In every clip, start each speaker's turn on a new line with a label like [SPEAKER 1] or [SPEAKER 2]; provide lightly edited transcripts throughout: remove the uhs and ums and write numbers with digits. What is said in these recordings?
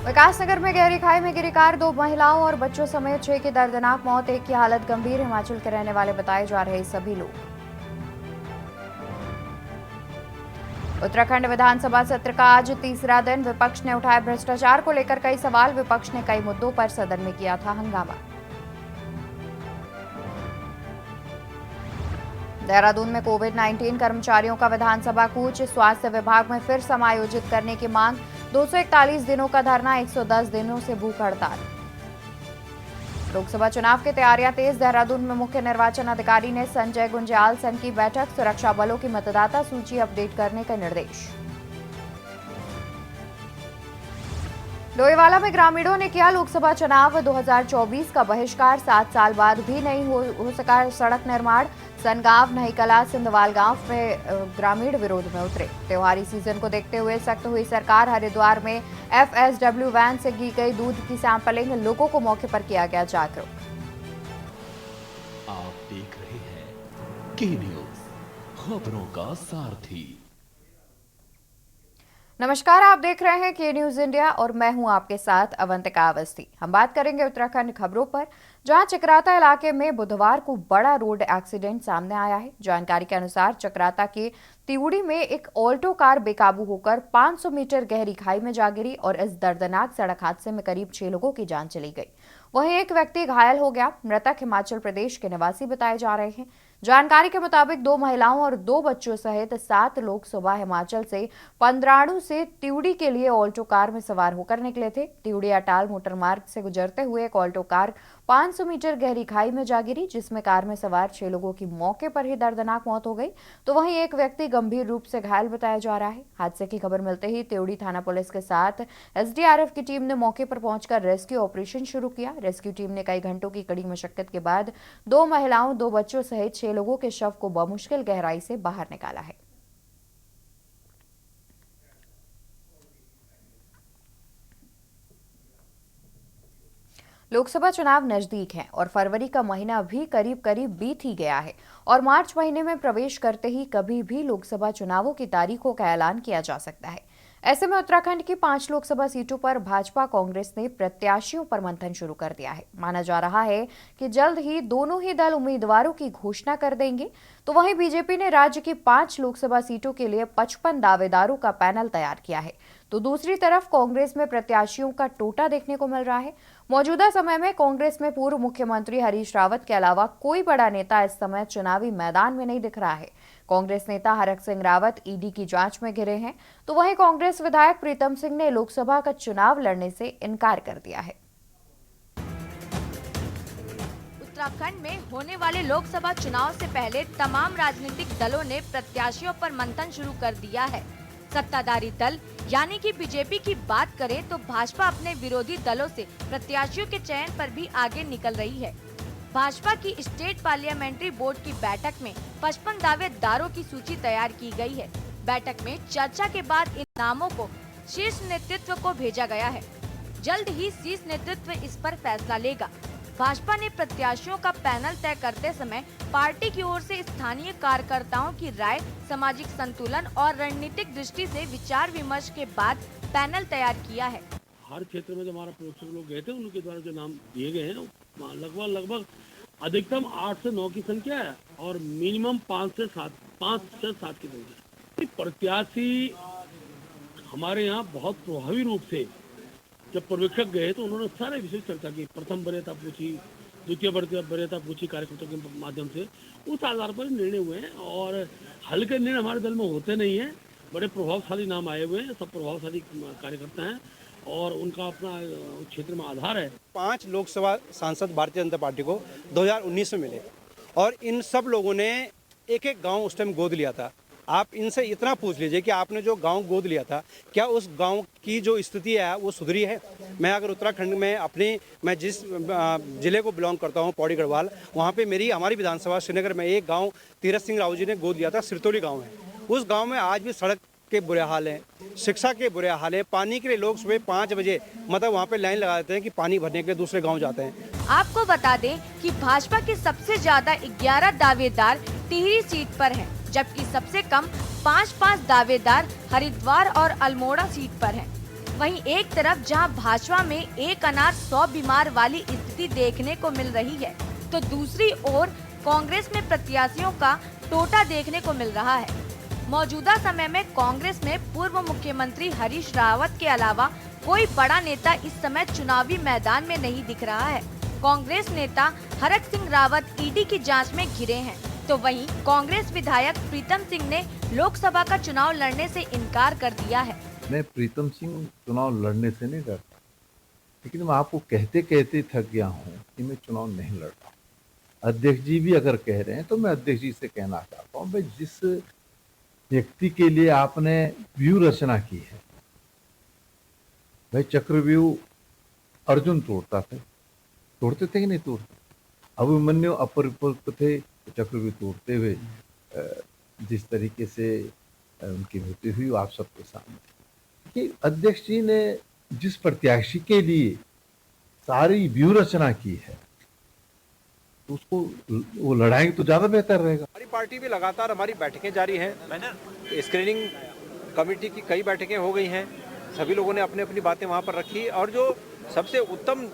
[SPEAKER 1] विकासनगर में गहरी खाई में गिरी कार, 2 महिलाओं और बच्चों समेत 6 की दर्दनाक मौत, एक की हालत गंभीर। हिमाचल के रहने वाले बताए जा रहे सभी लोग। उत्तराखंड विधानसभा सत्र का आज तीसरा दिन। विपक्ष ने उठाए भ्रष्टाचार को लेकर कई सवाल। विपक्ष ने कई मुद्दों पर सदन में किया था हंगामा। देहरादून में कोविड-19 कर्मचारियों का विधानसभा कूच, स्वास्थ्य विभाग में फिर समायोजित करने की मांग। 241 दिनों का धरना, 110 दिनों से भूख हड़ताल। लोकसभा चुनाव की तैयारियां तेज। देहरादून में मुख्य निर्वाचन अधिकारी ने संजय गुंज्याल संघ की बैठक, सुरक्षा बलों की मतदाता सूची अपडेट करने का निर्देश। डोईवाला में ग्रामीणों ने किया लोकसभा चुनाव 2024 का बहिष्कार, 7 साल बाद भी नहीं हो सका सड़क निर्माण। सनगांव, नहीकला, सिंधवाल गांव में ग्रामीण विरोध में उतरे। त्योहारी सीजन को देखते हुए सख्त हुई सरकार। हरिद्वार में एफएसडब्ल्यू वैन से की गई दूध की सैंपलिंग, लोगों को मौके पर किया गया जागरूक।
[SPEAKER 2] आप देख रहे हैं के न्यूज, खबरों का सारथी।
[SPEAKER 1] नमस्कार, आप देख रहे हैं के न्यूज इंडिया और मैं हूं आपके साथ अवंतिका अवस्थी। हम बात करेंगे उत्तराखंड खबरों पर, जहां चक्राता इलाके में बुधवार को बड़ा रोड एक्सीडेंट सामने आया है। जानकारी के अनुसार चक्राता के तिउड़ी में एक ऑल्टो कार बेकाबू होकर 500 मीटर गहरी खाई में जा गिरी और इस दर्दनाक सड़क हादसे में करीब 6 लोगों की जान चली गई। वहीं एक व्यक्ति घायल हो गया। मृतक हिमाचल प्रदेश के निवासी बताए जा रहे हैं। जानकारी के मुताबिक 2 महिलाओं और 2 बच्चों सहित 7 लोग सुबह हिमाचल से पंद्राणु से तिउड़ी के लिए ऑल्टो कार में सवार होकर निकले थे। तिउड़ी अटाल मोटर मार्ग से गुजरते हुए एक ऑल्टो कार 500 मीटर गहरी खाई में जा गिरी, जिसमें कार में सवार 6 लोगों की मौके पर ही दर्दनाक मौत हो गई, तो वहीं एक व्यक्ति गंभीर रूप से घायल बताया जा रहा है। हादसे की खबर मिलते ही तिउड़ी थाना पुलिस के साथ एसडीआरएफ की टीम ने मौके पर पहुंचकर रेस्क्यू ऑपरेशन शुरू किया। रेस्क्यू टीम ने कई घंटों की कड़ी मशक्कत के बाद 2 महिलाओं, 2 बच्चों सहित 6 लोगों के शव को बमुश्किल गहराई से बाहर निकाला है। लोकसभा चुनाव नजदीक है और फरवरी का महीना भी करीब करीब बीत ही गया है और मार्च महीने में प्रवेश करते ही कभी भी लोकसभा चुनावों की तारीखों का ऐलान किया जा सकता है। ऐसे में उत्तराखंड की 5 लोकसभा सीटों पर भाजपा कांग्रेस ने प्रत्याशियों पर मंथन शुरू कर दिया है। माना जा रहा है कि जल्द ही दोनों ही दल उम्मीदवारों की घोषणा कर देंगे। तो वहीं बीजेपी ने राज्य की 5 लोकसभा सीटों के लिए 55 दावेदारों का पैनल तैयार किया है, तो दूसरी तरफ कांग्रेस में प्रत्याशियों का टोटा देखने को मिल रहा है। मौजूदा समय में कांग्रेस में पूर्व मुख्यमंत्री हरीश रावत के अलावा कोई बड़ा नेता इस समय चुनावी मैदान में नहीं दिख रहा है। कांग्रेस नेता हरक सिंह रावत ईडी की जांच में घिरे हैं, तो वहीं कांग्रेस विधायक प्रीतम सिंह ने लोकसभा का चुनाव लड़ने से इनकार कर दिया है।
[SPEAKER 3] उत्तराखंड में होने वाले लोकसभा चुनाव से पहले तमाम राजनीतिक दलों ने प्रत्याशियों पर मंथन शुरू कर दिया है। सत्ताधारी दल यानी कि बीजेपी की बात करें तो भाजपा अपने विरोधी दलों से प्रत्याशियों के चयन पर भी आगे निकल रही है। भाजपा की स्टेट पार्लियामेंट्री बोर्ड की बैठक में 55 दावेदारों की सूची तैयार की गई है। बैठक में चर्चा के बाद इन नामों को शीर्ष नेतृत्व को भेजा गया है। जल्द ही शीर्ष नेतृत्व इस पर फैसला लेगा। भाजपा ने प्रत्याशियों का पैनल तय करते समय पार्टी की ओर से स्थानीय कार्यकर्ताओं की राय, सामाजिक संतुलन और रणनीतिक दृष्टि से विचार विमर्श के बाद पैनल तैयार किया है।
[SPEAKER 4] हर क्षेत्र में जो हमारा प्रोफेसर लोग गए थे उनके द्वारा जो नाम दिए गए हैं लगभग अधिकतम 8 से 9 की संख्या है और मिनिमम 5 से 7 की संख्या। प्रत्याशी हमारे यहाँ बहुत प्रभावी रूप से जब पर्यवेक्षक गए तो उन्होंने सारे विषय चर्चा की। प्रथम वरीयता पूछी, द्वितीय वरीयता पूछी कार्यकर्ताओं के माध्यम से। उस आधार पर निर्णय हुए हैं और हल्के निर्णय हमारे दल में होते नहीं हैं। बड़े प्रभावशाली नाम आए हुए हैं, सब प्रभावशाली कार्यकर्ता हैं और उनका अपना क्षेत्र में आधार है।
[SPEAKER 5] 5 लोकसभा सांसद भारतीय जनता पार्टी को 2019 में मिले और इन सब लोगों ने एक गांव उस टाइम गोद लिया था। आप इनसे इतना पूछ लीजिए कि आपने जो गांव गोद लिया था, क्या उस गांव की जो स्थिति है वो सुधरी है? मैं अगर उत्तराखंड में मैं जिस जिले को बिलोंग करता हूं, पौड़ी गढ़वाल, वहां पे हमारी विधानसभा श्रीनगर में एक गांव तीरथ सिंह राव जी ने गोद लिया था, सिरतोली गांव है। उस गांव में आज भी सड़क के बुरे हाल हैं, शिक्षा के बुरे हाल हैं। पानी के लिए लोग सुबह 5 बजे वहाँ पे लाइन लगा देते हैं कि पानी भरने के लिए दूसरे गाँव जाते हैं।
[SPEAKER 3] आपको बता दें कि भाजपा के सबसे ज्यादा 11 दावेदार टिहरी सीट पर हैं, जबकि सबसे कम 5 दावेदार हरिद्वार और अल्मोड़ा सीट पर हैं। वहीं एक तरफ जहां भाजपा में एक अनार 100 बीमार वाली स्थिति देखने को मिल रही है, तो दूसरी ओर कांग्रेस में प्रत्याशियों का टोटा देखने को मिल रहा है। मौजूदा समय में कांग्रेस में पूर्व मुख्यमंत्री हरीश रावत के अलावा कोई बड़ा नेता इस समय चुनावी मैदान में नहीं दिख रहा है। कांग्रेस नेता हरक सिंह रावत ईडी की जांच में घिरे हैं, तो वहीं कांग्रेस विधायक प्रीतम सिंह ने लोकसभा का चुनाव लड़ने से इनकार कर दिया है।
[SPEAKER 6] मैं प्रीतम सिंह चुनाव लड़ने से नहीं डरता, लेकिन मैं आपको कहते कहते थक गया हूँ कि मैं चुनाव नहीं लड़ रहा। अध्यक्ष जी भी अगर कह रहे हैं तो मैं अध्यक्ष जी से कहना चाहता हूँ, भाई जिस व्यक्ति के लिए आपने व्यू रचना की है, भाई चक्रव्यूह अर्जुन तोड़ते थे कि नहीं तोड़ते? अभिमन्यु अपरिपक्व थे तो चक्रव्यूह तोड़ते हुए जिस तरीके से उनकी मृत्यु हुई आप सबके सामने कि अध्यक्ष जी ने जिस प्रत्याशी के लिए सारी व्यू रचना की है तो उसको वो लड़ाएंगे तो ज्यादा बेहतर रहेगा।
[SPEAKER 5] हमारी पार्टी भी लगातार हमारी बैठकें जारी हैं। स्क्रीनिंग कमेटी की कई बैठकें हो गई हैं, सभी लोगों ने अपनी अपनी बातें वहां पर रखी और जो सबसे उत्तम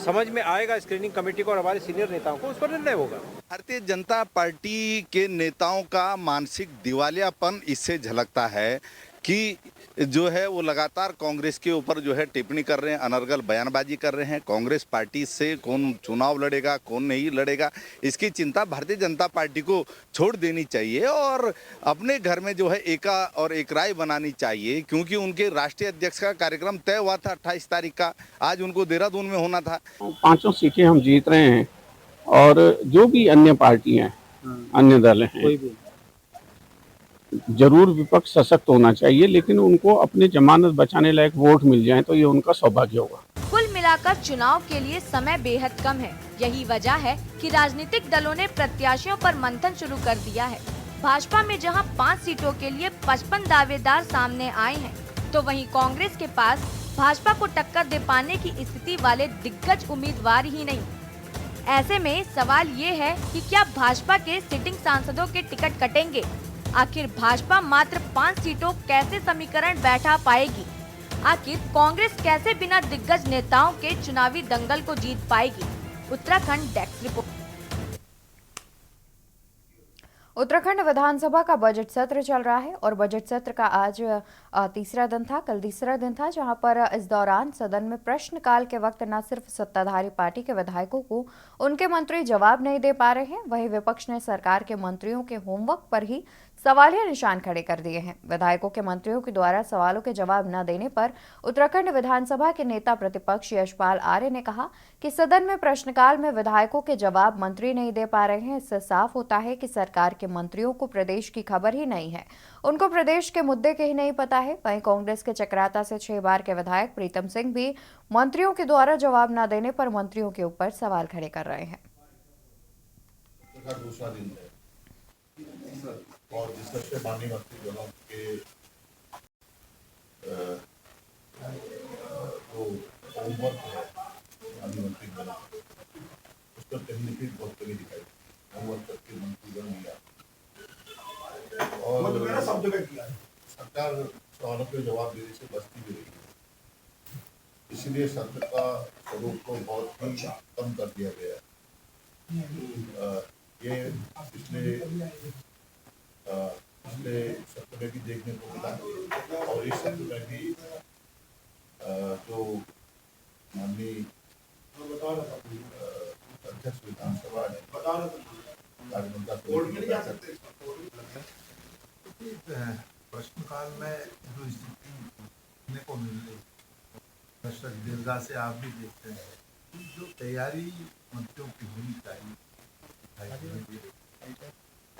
[SPEAKER 5] समझ में आएगा स्क्रीनिंग कमेटी को और हमारे सीनियर नेताओं को, उस पर निर्णय होगा।
[SPEAKER 7] भारतीय जनता पार्टी के नेताओं का मानसिक दिवालियापन इससे झलकता है कि जो है वो लगातार कांग्रेस के ऊपर जो है टिप्पणी कर रहे हैं, अनर्गल बयानबाजी कर रहे हैं। कांग्रेस पार्टी से कौन चुनाव लड़ेगा कौन नहीं लड़ेगा इसकी चिंता भारतीय जनता पार्टी को छोड़ देनी चाहिए और अपने घर में जो है एका और एक राय बनानी चाहिए, क्योंकि उनके राष्ट्रीय अध्यक्ष का कार्यक्रम तय हुआ था 28 तारीख का, आज उनको देहरादून में होना था।
[SPEAKER 8] 5 सीटें हम जीत रहे हैं और जो भी अन्य पार्टियां अन्य दल हैं, जरूर विपक्ष सशक्त होना चाहिए, लेकिन उनको अपने जमानत बचाने लायक वोट मिल जाए तो ये उनका सौभाग्य होगा।
[SPEAKER 3] कुल मिलाकर चुनाव के लिए समय बेहद कम है। यही वजह है कि राजनीतिक दलों ने प्रत्याशियों पर मंथन शुरू कर दिया है। भाजपा में जहां 5 सीटों के लिए 55 दावेदार सामने आए हैं, तो वहीं कांग्रेस के पास भाजपा को टक्कर दे पाने की स्थिति वाले दिग्गज उम्मीदवार ही नहीं। ऐसे में सवाल ये है कि क्या भाजपा के सिटिंग सांसदों के टिकट कटेंगे? आखिर भाजपा मात्र 5 सीटों कैसे समीकरण बैठा पाएगी? आखिर कांग्रेस कैसे बिना दिग्गज नेताओं के चुनावी दंगल को जीत पाएगी? Uttarakhand desk report.
[SPEAKER 1] उत्तराखंड विधानसभा का बजट सत्र चल रहा है और बजट सत्र का आज तीसरा दिन था, कल तीसरा दिन था, जहां पर इस दौरान सदन में प्रश्नकाल के वक्त न सिर्फ सत्ताधारी पार्टी के विधायकों को उनके मंत्री जवाब नहीं दे पा रहे हैं, वहीं विपक्ष ने सरकार के मंत्रियों के होमवर्क पर ही सवालिया निशान खड़े कर दिए हैं। विधायकों के मंत्रियों के द्वारा सवालों के जवाब न देने पर उत्तराखंड विधानसभा के नेता प्रतिपक्ष यशपाल आर्य ने कहा कि सदन में प्रश्नकाल में विधायकों के जवाब मंत्री नहीं दे पा रहे हैं। इससे साफ होता है कि सरकार के मंत्रियों को प्रदेश की खबर ही नहीं है, उनको प्रदेश के मुद्दे के ही नहीं पता है। वहीं कांग्रेस के चक्राता से 6 बार के विधायक प्रीतम सिंह भी मंत्रियों के द्वारा जवाब न देने पर मंत्रियों के ऊपर सवाल खड़े कर रहे हैं।
[SPEAKER 9] दूसरा दिन है और जिससे माननीय मंत्री जनों के जो होमवर्क है माननीय मंत्री जनों उस पर कहीं न कहीं बहुत कमी दिखाई, होमवर्क करके मंत्री जन लिया और सब जगह किया। सरकार सवालों के जवाब देने से बचती भी रही है, इसलिए सत्र का स्वरूप को बहुत ही कम कर दिया गया। ये पिछले सत्र में भी देखने को मिला और इस सत्र में भी जो माननीय अध्यक्ष विधानसभा ने प्रश्नकाल में जो स्थिति देखने को मिल रही, दर्शक दीर्घा से आप भी देखते हैं जो तैयारी मंत्रियों की होनी चाहिए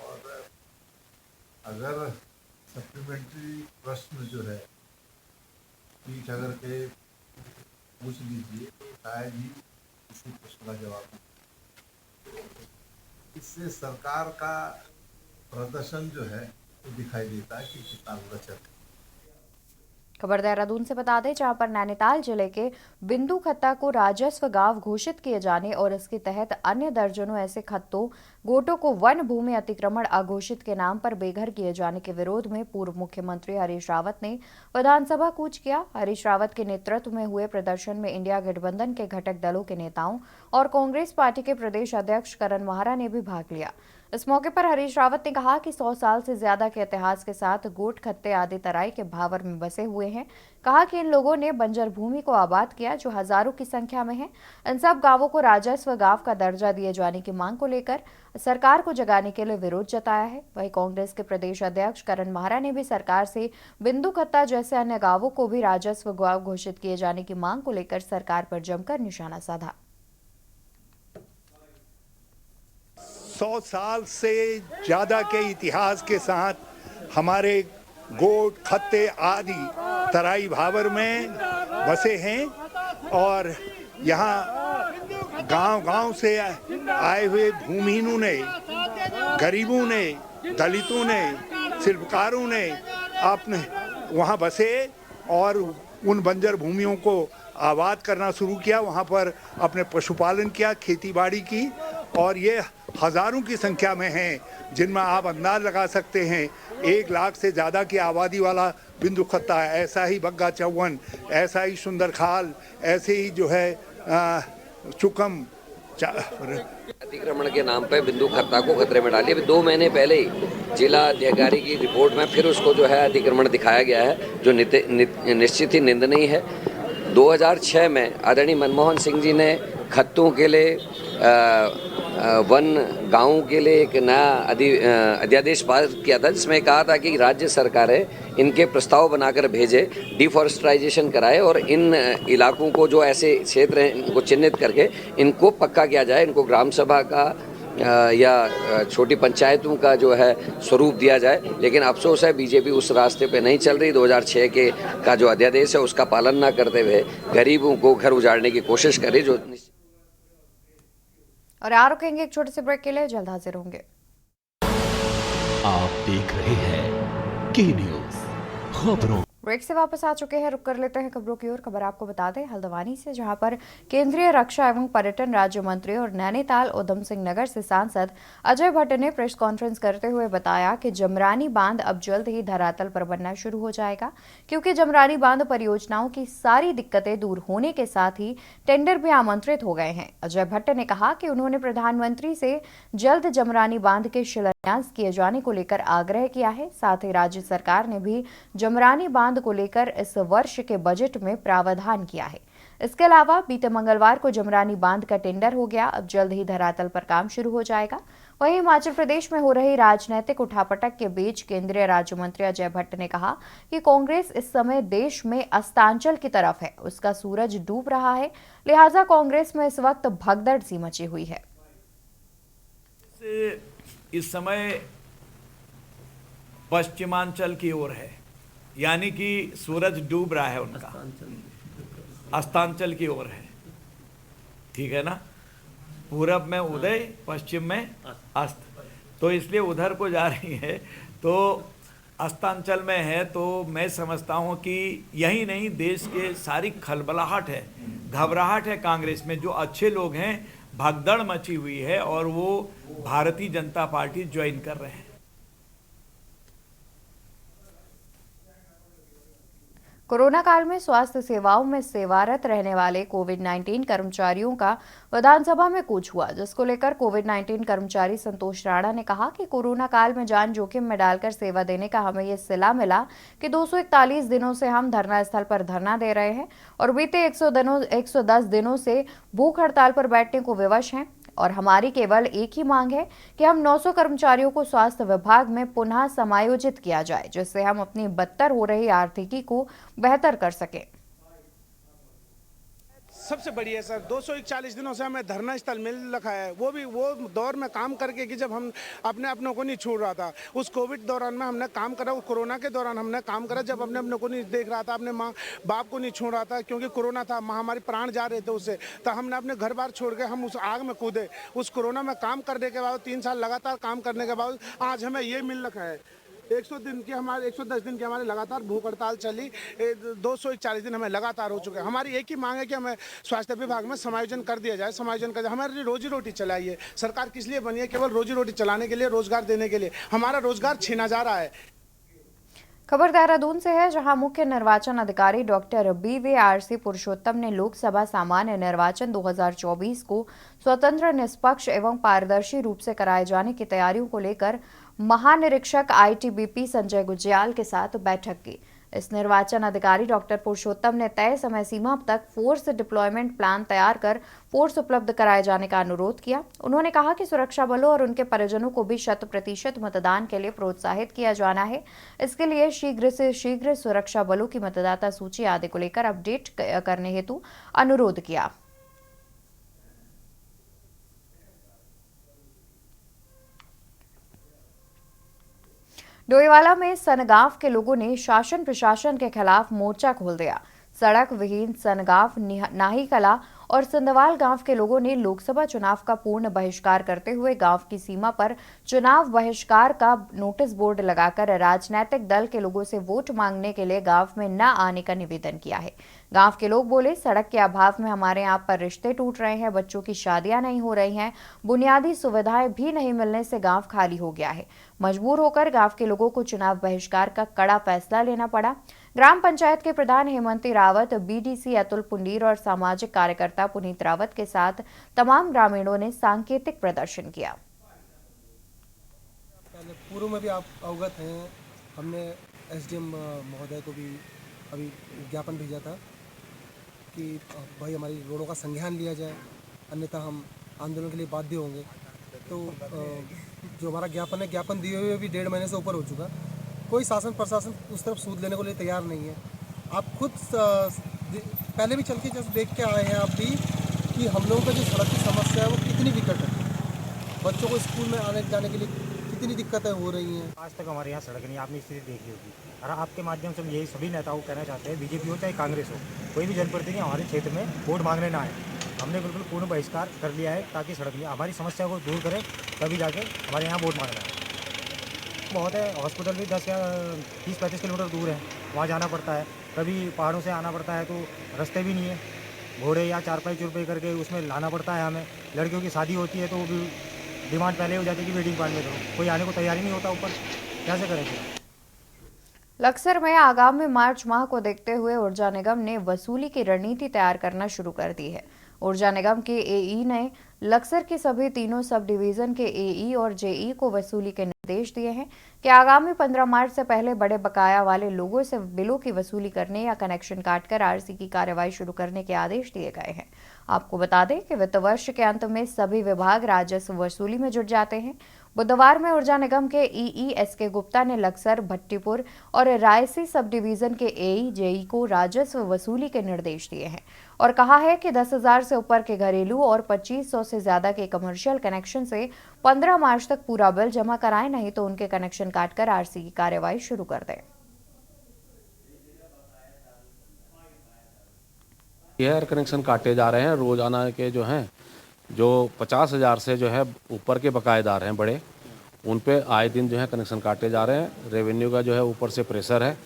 [SPEAKER 9] और अगर सप्लीमेंट्री प्रश्न जो है पीठ अगर के पूछ लीजिए तो शायद ही किसी प्रश्न का जवाब, इससे सरकार का प्रदर्शन जो है वो दिखाई देता है कि कितना लचक है।
[SPEAKER 1] खबर देहरादून से बता दें, जहां पर नैनीताल जिले के बिंदु खत्ता को राजस्व गांव घोषित किए जाने और इसके तहत अन्य दर्जनों ऐसे खत्तों गोटों को वन भूमि अतिक्रमण अघोषित के नाम पर बेघर किए जाने के विरोध में पूर्व मुख्यमंत्री हरीश रावत ने विधानसभा कूच किया। हरीश रावत के नेतृत्व में हुए प्रदर्शन में इंडिया गठबंधन के घटक दलों के नेताओं और कांग्रेस पार्टी के प्रदेश अध्यक्ष करण महारा ने भी भाग लिया। इस मौके पर हरीश रावत ने कहा कि 100 साल से ज्यादा के इतिहास के साथ गोट खत्ते आदि तराई के भावर में बसे हुए हैं। कहा कि इन लोगों ने बंजर भूमि को आबाद किया, जो हजारों की संख्या में है। इन सब गांवों को राजस्व गांव का दर्जा दिए जाने की मांग को लेकर सरकार को जगाने के लिए विरोध जताया है। वहीं कांग्रेस के प्रदेश अध्यक्ष करण महारा ने भी सरकार से बिंदु खत्ता जैसे अन्य गांवों को भी राजस्व गांव घोषित किए जाने की मांग को लेकर सरकार पर जमकर निशाना साधा।
[SPEAKER 10] 100 साल से ज़्यादा के इतिहास के साथ हमारे गोट खत्ते आदि तराई भावर में बसे हैं और यहाँ गांव-गांव से आए हुए भूमिहीनों ने, गरीबों ने, दलितों ने, शिल्पकारों ने अपने वहाँ बसे और उन बंजर भूमियों को आबाद करना शुरू किया। वहाँ पर अपने पशुपालन किया, खेती बाड़ी की और ये हजारों की संख्या में हैं, जिनमें आप अंदाज लगा सकते हैं 1 लाख से ज़्यादा की आबादी वाला बिंदु खत्ता है। ऐसा ही बग्गा चौवन, ऐसा ही सुंदर खाल, ऐसे ही जो है चुकम
[SPEAKER 11] अतिक्रमण के नाम पे बिंदु खत्ता को खतरे में डाली। अभी 2 महीने पहले ही जिला अधिकारी की रिपोर्ट में फिर उसको जो है अतिक्रमण दिखाया गया है, जो निश्चित ही निंदनीय है। 2006 में आदरणीय मनमोहन सिंह जी ने खत्तों के लिए वन गाँव के लिए एक नया अध्यादेश पास किया था, जिसमें कहा था कि राज्य सरकारें इनके प्रस्ताव बनाकर भेजे, डिफॉरेस्टराइजेशन कराए और इन इलाकों को जो ऐसे क्षेत्र हैं इनको चिन्हित करके इनको पक्का किया जाए, इनको ग्राम सभा का या छोटी पंचायतों का जो है स्वरूप दिया जाए। लेकिन अफसोस है बीजेपी उस रास्ते पे नहीं चल रही। 2006 का जो अध्यादेश है उसका पालन न करते हुए गरीबों को घर उजाड़ने की कोशिश करे। जो
[SPEAKER 1] और यहाँ रुकेंगे एक छोटे से ब्रेक के लिए, जल्द हाजिर होंगे।
[SPEAKER 2] आप देख रहे हैं के न्यूज़ खबरों।
[SPEAKER 1] ब्रेक से वापस आ चुके हैं, रुक कर लेते हैं खबरों की ओर। खबर आपको बता दें हल्द्वानी से, जहां पर केंद्रीय रक्षा एवं पर्यटन राज्य मंत्री और नैनीताल उधम सिंह नगर से सांसद अजय भट्ट ने प्रेस कॉन्फ्रेंस करते हुए बताया कि जमरानी बांध अब जल्द ही धरातल पर बनना शुरू हो जाएगा, क्योंकि जमरानी बांध परियोजनाओं की सारी दिक्कतें दूर होने के साथ ही टेंडर भी आमंत्रित हो गए हैं। अजय भट्ट ने कहा कि उन्होंने प्रधानमंत्री से जल्द जमरानी बांध के शिलान्यास किए जाने को लेकर आग्रह किया है। साथ ही राज्य सरकार ने भी जमरानी बांध को लेकर इस वर्ष के बजट में प्रावधान किया है। इसके अलावा बीते मंगलवार को जमरानी बांध का टेंडर हो गया, अब जल्द ही धरातल पर काम शुरू हो जाएगा। वहीं हिमाचल प्रदेश में हो रही राजनीतिक उठापटक के बीच केंद्रीय राज्य मंत्री अजय भट्ट ने कहा कि कांग्रेस इस समय देश में अस्तांचल की तरफ है, उसका सूरज डूब रहा है, लिहाजा कांग्रेस में इस वक्त भगदड़ सी मची हुई है।
[SPEAKER 12] इस समय पश्चिमांचल की ओर है, यानी कि सूरज डूब रहा है उनका, अस्तांचल की ओर है। ठीक है ना, पूरब में उदय, पश्चिम में अस्त, तो इसलिए उधर को जा रही है। तो अस्तांचल में है, तो मैं समझता हूँ कि यही नहीं, देश के सारी खलबलाहट है, घबराहट है कांग्रेस में। जो अच्छे लोग हैं, भगदड़ मची हुई है और वो भारतीय जनता पार्टी ज्वाइन कर रहे हैं।
[SPEAKER 1] कोरोना काल में स्वास्थ्य सेवाओं में सेवारत रहने वाले कोविड-19 कर्मचारियों का विधानसभा में कूच हुआ, जिसको लेकर कोविड-19 कर्मचारी संतोष राणा ने कहा कि कोरोना काल में जान जोखिम में डालकर सेवा देने का हमें ये सिला मिला कि 241 दिनों से हम धरना स्थल पर धरना दे रहे हैं और बीते 110 दिनों से भूख हड़ताल पर बैठने को विवश हैं और हमारी केवल एक ही मांग है कि हम 900 कर्मचारियों को स्वास्थ्य विभाग में पुनः समायोजित किया जाए, जिससे हम अपनी बदतर हो रही आर्थिकी को बेहतर कर सकें।
[SPEAKER 13] सबसे बड़ी है सर, 241 दिनों से हमें धरना स्थल मिल रखा है, वो भी वो दौर में काम करके कि जब हम अपनों को नहीं छोड़ रहा था। उस कोविड दौरान में हमने काम करा, उस कोरोना के दौरान हमने काम करा, जब अपनों को नहीं देख रहा था, अपने माँ बाप को नहीं छोड़ रहा था, क्योंकि कोरोना था, महामारी, प्राण जा रहे थे उससे, तो हमने अपने घर बार छोड़ के हम उस आग में कूदे। उस कोरोना में काम करने के बाद 3 साल लगातार काम करने के बाद आज हमें ये मिल रखा है 110 दिन की हमारे लगातार भूख हड़ताल चली। 241 दिन हमें लगातार हो चुके हैं। हमारी एक ही मांग है कि हमें स्वास्थ्य विभाग में समायोजन कर दिया जाए, हमारी रोजी रोटी चलाइए। सरकार किस लिए बनी है? केवल रोजी रोटी चलाने के लिए, रोजगार देने के लिए। हमारा रोजगार छीना जा रहा है।
[SPEAKER 1] खबर देहरादून से है, जहां मुख्य निर्वाचन अधिकारी डॉक्टर BVRC पुरुषोत्तम ने लोकसभा सामान्य निर्वाचन 2024 को स्वतंत्र, निष्पक्ष एवं पारदर्शी रूप से कराए जाने की तैयारियों को लेकर महानिरीक्षक ITBP संजय गुज्याल के साथ बैठक की। इस निर्वाचन अधिकारी डॉक्टर पुरुषोत्तम ने तय समय सीमा तक फोर्स डिप्लॉयमेंट प्लान तैयार कर फोर्स उपलब्ध कराए जाने का अनुरोध किया। उन्होंने कहा कि सुरक्षा बलों और उनके परिजनों को भी 100% मतदान के लिए प्रोत्साहित किया जाना है। इसके लिए शीघ्र से शीघ्र सुरक्षा बलों की मतदाता सूची आदि को लेकर अपडेट करने हेतु अनुरोध किया। डोईवाला में सनगांव के लोगों ने शासन प्रशासन के खिलाफ मोर्चा खोल दिया। सड़क विहीन सनगांव, नाही कला और संदवाल गांव के लोगों ने लोकसभा चुनाव का पूर्ण बहिष्कार करते हुए गांव की सीमा पर चुनाव बहिष्कार का नोटिस बोर्ड लगाकर राजनीतिक दल के लोगों से वोट मांगने के लिए गांव में न आने का निवेदन किया है। गांव के लोग बोले, सड़क के अभाव में हमारे यहाँ पर रिश्ते टूट रहे हैं, बच्चों की शादियां नहीं हो रही हैं, बुनियादी सुविधाएं भी नहीं मिलने से गांव खाली हो गया है। मजबूर होकर गांव के लोगों को चुनाव बहिष्कार का कड़ा फैसला लेना पड़ा। ग्राम पंचायत के प्रधान हेमंती रावत, BDC अतुल पुंडीर और सामाजिक कार्यकर्ता पुनीत रावत के साथ तमाम ग्रामीणों ने सांकेतिक प्रदर्शन किया।
[SPEAKER 14] पूर्व में भी आप अवगत हैं, हमने SDM महोदय को भी अभी ज्ञापन भेजा था कि भाई हमारी रोडों का संज्ञान लिया जाए, अन्यथा हम आंदोलन के लिए बाध्य होंगे। तो जो हमारा ज्ञापन है, ज्ञापन दिए हुए भी 1.5 महीने से ऊपर हो चुका। कोई शासन प्रशासन उस तरफ सूद लेने को लिए तैयार नहीं है। आप खुद पहले भी चल के जैसे देख के आए हैं आप भी कि हम लोगों का जो सड़क की समस्या है वो कितनी विकट है। बच्चों को स्कूल में आने जाने के लिए कितनी दिक्कतें हो रही हैं।
[SPEAKER 15] आज तक हमारे यहाँ सड़क नहीं, आपने स्थिति देखी होगी। और आपके माध्यम से हम यही सभी नेताओं को कहना चाहते हैं, BJP हो चाहे कांग्रेस हो, कोई भी जनप्रतिनिधि हमारे क्षेत्र में वोट मांगने ना आए। हमने बिल्कुल पूर्ण बहिष्कार कर लिया है ताकि सड़क नहीं, हमारी समस्या को दूर करें, तभी जाके हमारे यहाँ वोट मांगना है। बहुत है, हॉस्पिटल भी 10 या 30-35 किलोमीटर दूर है, वहाँ जाना पड़ता है। कभी पहाड़ों से आना पड़ता है तो रास्ते भी नहीं है, घोड़े या 4-5 रुपये करके उसमें लाना पड़ता है हमें। लड़कियों की शादी होती है तो वो भी डिमांड पहले हो जाती है कि वेडिंग कार्ड में दो, कोई आने को तैयार ही नहीं होता ऊपर, कैसे करेंगे।
[SPEAKER 1] लक्सर में आगामी मार्च माह को देखते हुए ऊर्जा निगम ने वसूली की रणनीति तैयार करना शुरू कर दी है। ऊर्जा निगम के AE ने लक्सर के सभी तीनों सब डिवीजन के AE और JE को वसूली के निर्देश दिए हैं कि आगामी 15 मार्च से पहले बड़े बकाया वाले लोगों से बिलों की वसूली करने या कनेक्शन काटकर RC की कार्रवाई शुरू करने के आदेश दिए गए हैं। आपको बता दें कि वित्त वर्ष के अंत में सभी विभाग राजस्व वसूली में जुट जाते हैं। बुधवार में ऊर्जा निगम के EE SK गुप्ता ने लक्सर, भट्टीपुर और रायसी सब डिवीजन के AE JE को राजस्व वसूली के निर्देश दिए हैं और कहा है कि 10,000 से ऊपर के घरेलू और 2,500 से ज्यादा के कमर्शियल कनेक्शन से 15 मार्च तक पूरा बिल जमा कराएं, नहीं तो उनके कनेक्शन काटकर RC की कार्रवाई शुरू कर दें।
[SPEAKER 16] एयर कनेक्शन काटे जा रहे हैं रोजाना के, जो हैं जो 50,000 से जो है ऊपर के बकायेदार हैं बड़े, उन पे आए दिन जो है कनेक्शन काटे जा रहे हैं। रेवेन्यू का जो है ऊपर से प्रेशर है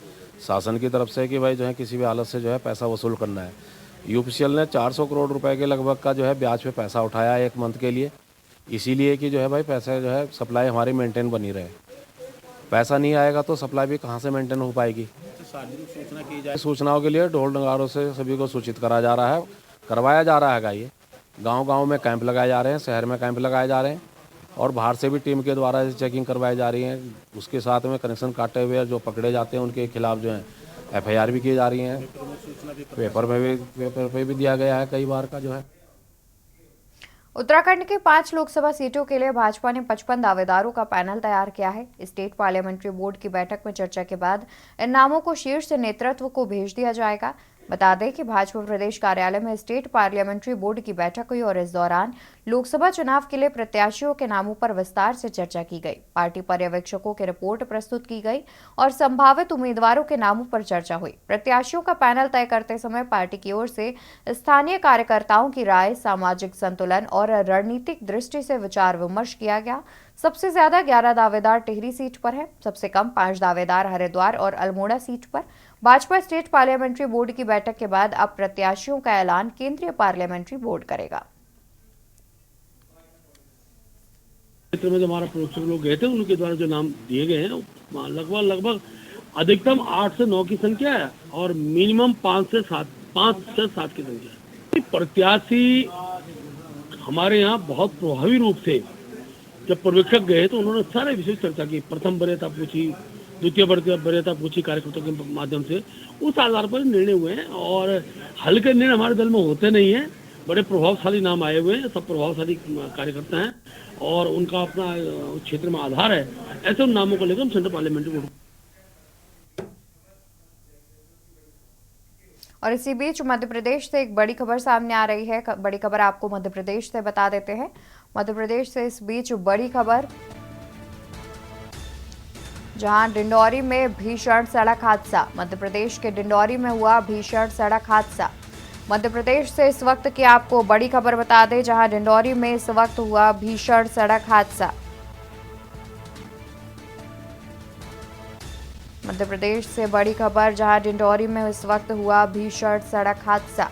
[SPEAKER 16] शासन की तरफ से कि भाई जो है किसी भी हालत से जो है पैसा वसूल करना है। UPCL ने 400 करोड़ रुपए के लगभग का जो है ब्याज पे पैसा उठाया है 1 मंथ के लिए, इसीलिए कि जो है भाई पैसा जो है सप्लाई हमारी मेंटेन बनी रहे। पैसा नहीं आएगा तो सप्लाई भी कहाँ से मेंटेन हो पाएगी। सूचना की जाए, सूचनाओं के लिए ढोल नगारों से सभी को सूचित करा जा रहा है, करवाया जा रहा है। ये गांव-गांव में कैंप लगाए जा रहे हैं, शहर में कैंप लगाए जा रहे हैं और बाहर से भी टीम के द्वारा चेकिंग करवाई जा रही है। उसके साथ में कनेक्शन काटे हुए जो पकड़े जाते हैं उनके खिलाफ जो है FIR भी की जा रही है। पेपर पे भी दिया गया है कई बार का जो है।
[SPEAKER 1] उत्तराखंड के 5 लोकसभा सीटों के लिए भाजपा ने 55 दावेदारों का पैनल तैयार किया है। स्टेट पार्लियामेंट्री बोर्ड की बैठक में चर्चा के बाद इन नामों को शीर्ष नेतृत्व को भेज दिया जाएगा। बता दें कि भाजपा प्रदेश कार्यालय में स्टेट पार्लियामेंट्री बोर्ड की बैठक हुई और इस दौरान लोकसभा चुनाव के लिए प्रत्याशियों के नामों पर विस्तार से चर्चा की गई। पार्टी पर्यवेक्षकों की रिपोर्ट प्रस्तुत की गई और संभावित उम्मीदवारों के नामों पर चर्चा हुई। प्रत्याशियों का पैनल तय करते समय पार्टी की ओर से स्थानीय कार्यकर्ताओं की राय, सामाजिक संतुलन और रणनीतिक दृष्टि से विचार विमर्श किया गया। सबसे ज्यादा 11 दावेदार टिहरी सीट पर है, सबसे कम 5 दावेदार हरिद्वार और अल्मोड़ा सीट पर। भाजपा स्टेट पार्लियामेंट्री बोर्ड की बैठक के बाद अब प्रत्याशियों का ऐलान केंद्रीय पार्लियामेंट्री बोर्ड करेगा।
[SPEAKER 4] क्षेत्र में जो हमारा प्रोफेसर लोग गए थे उनके द्वारा जो नाम दिए गए हैं लगभग अधिकतम 8 से 9 की संख्या है और मिनिमम 5 से 7 की संख्या है। प्रत्याशी हमारे यहाँ बहुत प्रभावी रूप से जब पर्यवेक्षक गए तो उन्होंने सारे विषय चर्चा की। प्रथम वरीयता पूछी, द्वितीय वरीयता पूछी कार्यकर्ताओं के माध्यम से। उस आधार पर निर्णय हुए हैं और हल्के निर्णय हमारे दल में होते नहीं है। बड़े प्रभावशाली नाम आए हुए हैं, सब प्रभावशाली कार्यकर्ता हैं और उनका अपना क्षेत्र में आधार है। ऐसे उन नामों को लेकर हम सेंट्रल पार्लियामेंट्री बोर्ड।
[SPEAKER 1] और इसी बीच मध्य प्रदेश से एक बड़ी खबर सामने आ रही है। बड़ी खबर आपको मध्य प्रदेश से बता देते हैं। मध्य प्रदेश से इस बीच बड़ी खबर, जहां डिंडौरी में भीषण सड़क हादसा। मध्य प्रदेश के डिंडौरी में हुआ भीषण सड़क हादसा। मध्य प्रदेश से इस वक्त की आपको बड़ी खबर बता दें, जहां डिंडौरी में इस वक्त हुआ भीषण सड़क हादसा। मध्य प्रदेश से बड़ी खबर, जहां डिंडौरी में इस वक्त हुआ भीषण सड़क हादसा।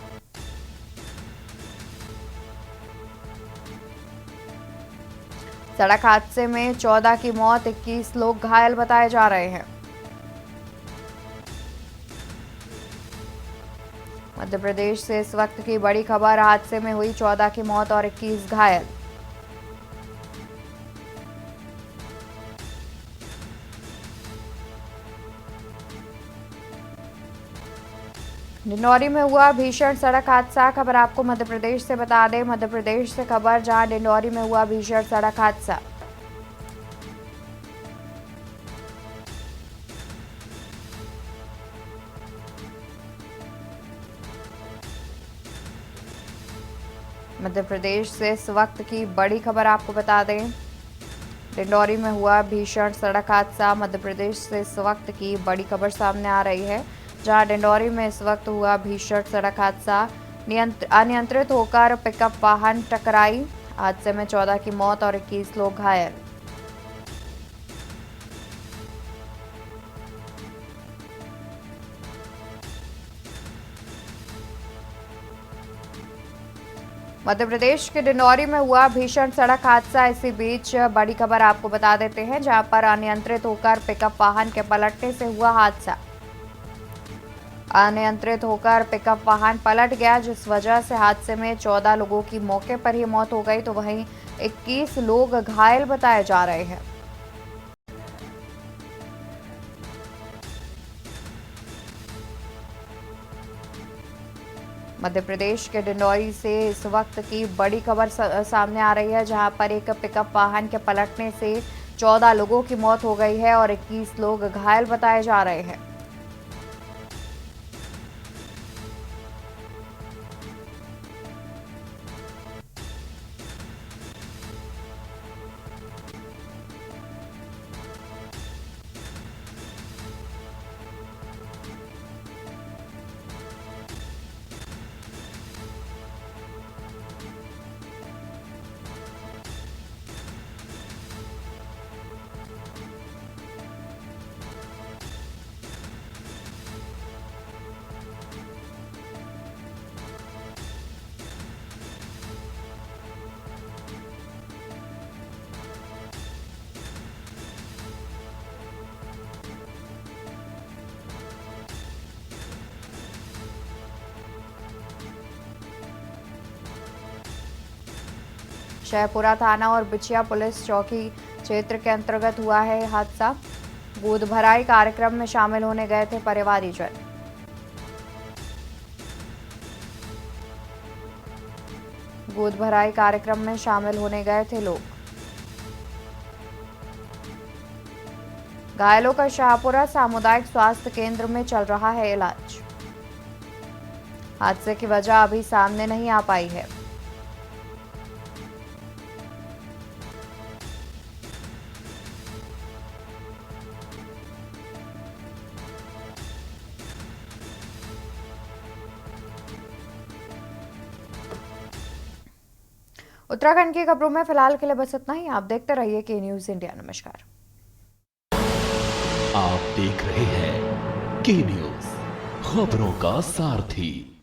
[SPEAKER 1] सड़क हादसे में 14 की मौत, 21 लोग घायल बताए जा रहे हैं। मध्य प्रदेश से इस वक्त की बड़ी खबर, हादसे में हुई 14 की मौत और 21 घायल। डिंडौरी में हुआ भीषण सड़क हादसा। खबर आपको मध्य प्रदेश से बता दें। मध्य प्रदेश से खबर, जहां डिंडौरी में हुआ भीषण सड़क हादसा। मध्य प्रदेश से इस वक्त की बड़ी खबर आपको बता दें। डिंडौरी में हुआ भीषण सड़क हादसा। मध्य प्रदेश से इस वक्त की बड़ी खबर सामने आ रही है, जहां डिंडौरी में इस वक्त हुआ भीषण सड़क हादसा। अनियंत्रित होकर पिकअप वाहन टकराई। हादसे में 14 की मौत और 21 लोग घायल। मध्य प्रदेश के डिंडौरी में हुआ भीषण सड़क हादसा। इसी बीच बड़ी खबर आपको बता देते हैं, जहां पर अनियंत्रित होकर पिकअप वाहन के पलटने से हुआ हादसा। अनियंत्रित होकर पिकअप वाहन पलट गया, जिस वजह से हादसे में 14 लोगों की मौके पर ही मौत हो गई, तो वहीं 21 लोग घायल बताए जा रहे हैं। मध्य प्रदेश के डिंडौरी से इस वक्त की बड़ी खबर सामने आ रही है, जहां पर एक पिकअप वाहन के पलटने से 14 लोगों की मौत हो गई है और 21 लोग घायल बताए जा रहे हैं। शहपुरा थाना और बिछिया पुलिस चौकी क्षेत्र के अंतर्गत हुआ है हादसा। गोद भराई कार्यक्रम में शामिल होने गए थे परिवारीजन। गोद भराई कार्यक्रम में शामिल होने गए थे लोग। घायलों का शाहपुरा सामुदायिक स्वास्थ्य केंद्र में चल रहा है इलाज। हादसे की वजह अभी सामने नहीं आ पाई है। उत्तराखंड की खबरों में फिलहाल के लिए बस इतना ही। आप देखते रहिए के न्यूज़ इंडिया। नमस्कार।
[SPEAKER 2] आप देख रहे हैं के न्यूज़, खबरों का सारथी।